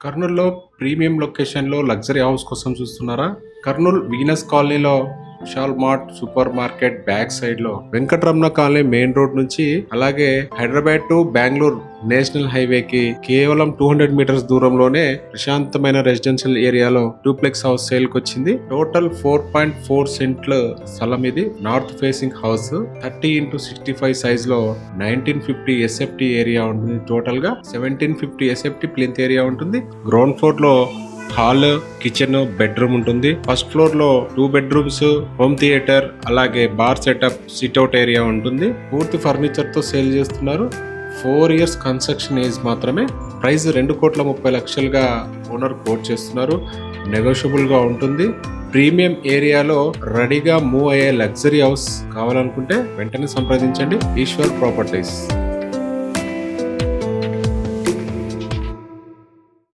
కర్నూలులో ప్రీమియం లొకేషన్లో luxury house కోసం చూస్తున్నారా? కర్నూలు వీనస్ కాలనీలో Vishal mart super market back side లో వెంకటరమణ కాలనీ మెయిన్ రోడ్ నుంచి అలాగే Hyderabad to Bengaluru national highway కి కేవలం 200 మీటర్స్ దూరంలోనే ప్రశాంతమైన రెసిడెన్షియల్ ఏరియాలో డూప్లెక్స్ హౌస్ సేల్ కి వచ్చింది. టోటల్ 4.4 సెంట్ల స్థలం ఇది. North facing house 30x65 size లో 1950 ఎస్ఎఫ్టీ ఏరియా ఉంటుంది. టోటల్ గా 1750 ఎస్ఎఫ్టీ ప్లింత్ ఏరియా ఉంటుంది. గ్రౌండ్ ఫ్లోర్ లో హాల్, కిచెన్, బెడ్రూమ్ ఉంటుంది. ఫస్ట్ ఫ్లోర్ లో 2 బెడ్రూమ్స్, హోమ్ థియేటర్, అలాగే బార్ సెటప్, సిట్అవుట్ ఏరియా ఉంటుంది. పూర్తి ఫర్నిచర్ తో సేల్ చేస్తున్నారు. 4 ఇయర్స్ కన్స్ట్రక్షన్ ఏజ్ మాత్రమే. ప్రైస్ 2,30,00,000 గా ఓనర్ కోట్ చేస్తున్నారు. నెగోషియబుల్ గా ఉంటుంది. ప్రీమియం ఏరియాలో రెడీగా మూవ్ అయ్యే లగ్జరీ హౌస్ కావాలనుకుంటే వెంటనే సంప్రదించండి ఈశ్వర్ ప్రాపర్టీస్.